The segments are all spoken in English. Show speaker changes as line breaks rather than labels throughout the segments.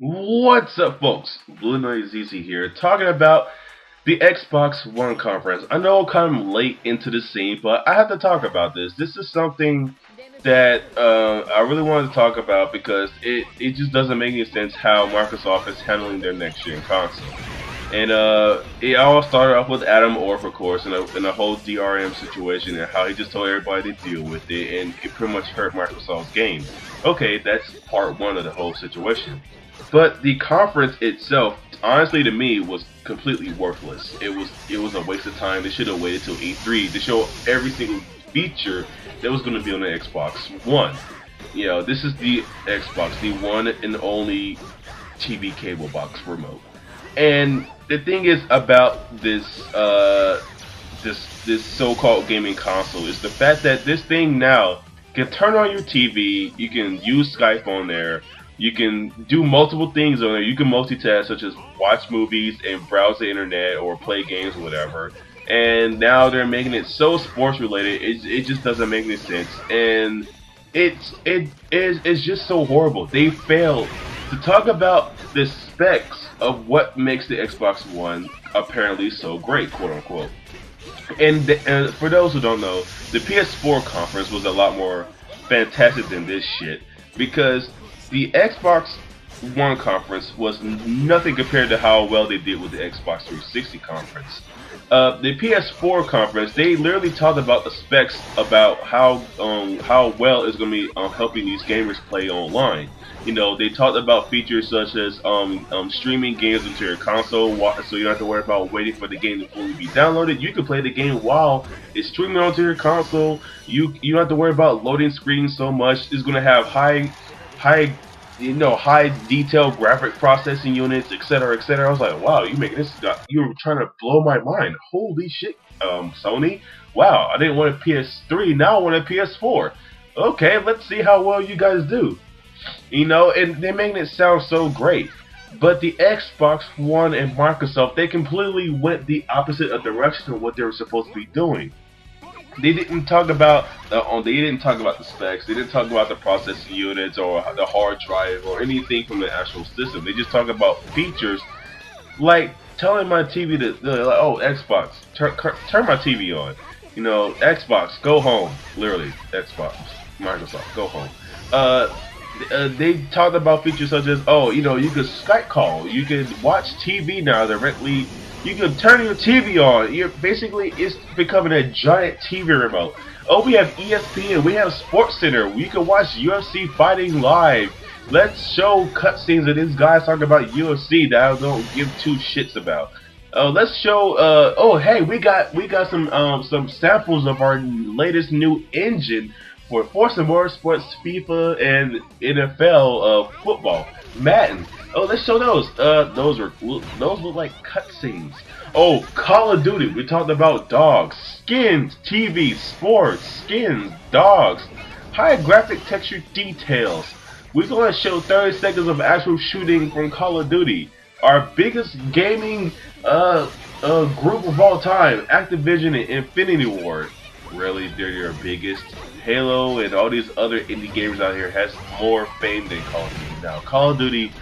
What's up, folks? Blue Noise Easy here, talking about the Xbox One conference. I know I'm kind of late into the scene, but I have to talk about this. This is something that I really wanted to talk about because it just doesn't make any sense how Microsoft is handling their next gen console. And it all started off with Adam Orff, of course, in a whole DRM situation and how he just told everybody to deal with it, and it pretty much hurt Microsoft's game. Okay, that's part one of the whole situation. But the conference itself, honestly, to me, was completely worthless. It was a waste of time. They should have waited till E3 to show every single feature that was going to be on the Xbox One. You know, this is the Xbox, the one and only TV cable box remote. And the thing is about this so-called gaming console is the fact that this thing now can turn on your TV. You can use Skype on there. You can do multiple things on there. You can multitask, such as watch movies and browse the internet or play games or whatever. And now they're making it so sports related. It just doesn't make any sense. And it's just so horrible. They failed to talk about the specs of what makes the Xbox One apparently so great, quote unquote. And for those who don't know, the PS4 conference was a lot more fantastic than this shit because the Xbox One conference was nothing compared to how well they did with the Xbox 360 conference. The PS4 conference, they literally talked about the specs about how well it's going to be helping these gamers play online. You know, they talked about features such as streaming games into your console, so you don't have to worry about waiting for the game to fully be downloaded. You can play the game while it's streaming onto your console. You don't have to worry about loading screens so much. It's going to have high detail graphic processing units, etc., etc. I was like, wow, you're trying to blow my mind. Holy shit, Sony. Wow, I didn't want a PS3, now I want a PS4. Okay, let's see how well you guys do. You know, and they're making it sound so great. But the Xbox One and Microsoft, they completely went the opposite of direction of what they were supposed to be doing. They didn't talk about the specs. They didn't talk about the processing units or the hard drive or anything from the actual system. They just talk about features, like telling my TV like, oh, Xbox, turn my TV on. You know, Xbox, go home. Literally, Xbox, Microsoft, go home. They talked about features such as, oh, you know, you could Skype call, you could watch TV now directly. You can turn your TV on. It's becoming a giant TV remote. Oh, we have ESPN, we have Sports Center. We can watch UFC fighting live. Let's show cutscenes of these guys talking about UFC that I don't give two shits about. Let's show. Oh, hey, we got some samples of our latest new engine for Forza Motorsports, FIFA, and NFL football, Madden. Oh, let's show those. Those look like cutscenes. Oh, Call of Duty. We talked about dogs, skins, TV, sports, skins, dogs, high graphic texture details. We're gonna show 30 seconds of actual shooting from Call of Duty. Our biggest gaming group of all time, Activision and Infinity Ward. Really, they're your biggest. Halo and all these other indie gamers out here has more fame than Call of Duty now. Call of Duty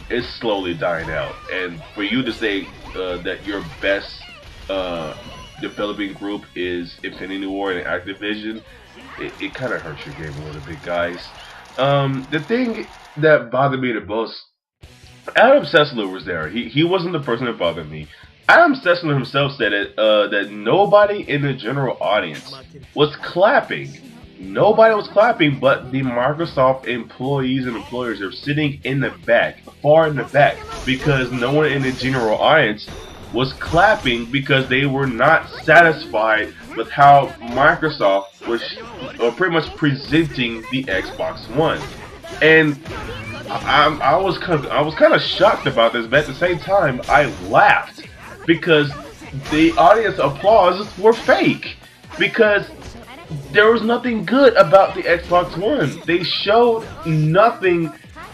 is slowly dying out, and for you to say that your best developing group is Infinity Ward and Activision, it kind of hurts your game a little bit, guys. The thing that bothered me the most, Adam Sessler was there. He wasn't the person that bothered me. Adam Sessler himself said that nobody in the general audience was clapping. Nobody was clapping, but the Microsoft employees and employers are sitting in the back, far in the back, because no one in the general audience was clapping because they were not satisfied with how Microsoft was pretty much presenting the Xbox One. And I was kind of shocked about this, but at the same time, I laughed because the audience applause were fake. Because there was nothing good about the Xbox One. They showed nothing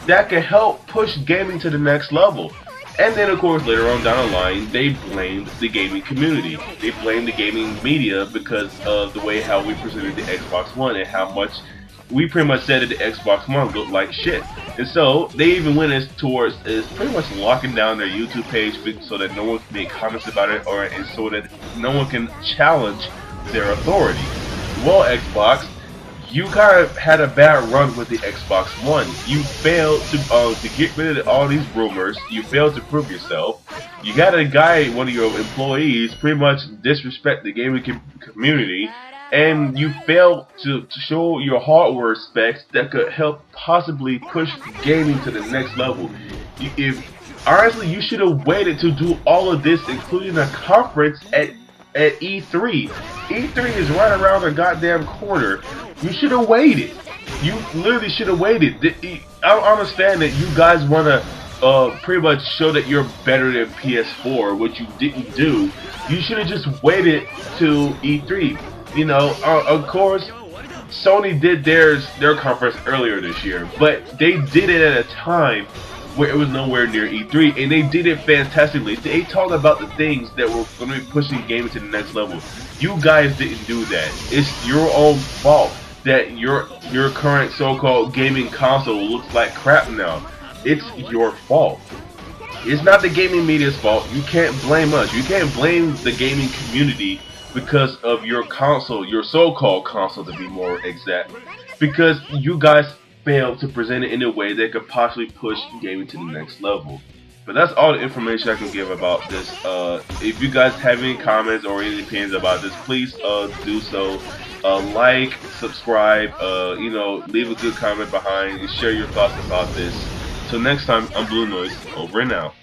that could help push gaming to the next level. And then, of course, later on down the line, they blamed the gaming community. They blamed the gaming media because of the way how we presented the Xbox One and how much we pretty much said that the Xbox One looked like shit. And so they even went as towards is pretty much locking down their YouTube page so that no one can make comments about it, or and so that no one can challenge their authority. Well, Xbox, you kind of had a bad run with the Xbox One. You failed to get rid of all these rumors. You failed to prove yourself. You got a guy, one of your employees, pretty much disrespect the gaming community, and you failed to show your hardware specs that could help possibly push gaming to the next level. Honestly, you should have waited to do all of this, including a conference at E3. E3 is right around the goddamn corner. You should have waited. You literally should have waited. I understand that you guys want to pretty much show that you're better than PS4, which you didn't do. You should have just waited till E3. You know, of course, Sony did their conference earlier this year, but they did it at a time where it was nowhere near E3, and they did it fantastically. They talked about the things that were going to be pushing gaming to the next level. You guys didn't do that. It's your own fault that your current so-called gaming console looks like crap now. It's your fault. It's not the gaming media's fault. You can't blame us. You can't blame the gaming community because of your console, your so-called console to be more exact, because you guys failed to present it in a way that could possibly push gaming to the next level. But that's all the information I can give about this. If you guys have any comments or any opinions about this, please do so. Like, subscribe, you know, leave a good comment behind and share your thoughts about this. So next time, I'm Blue Noise, over and out.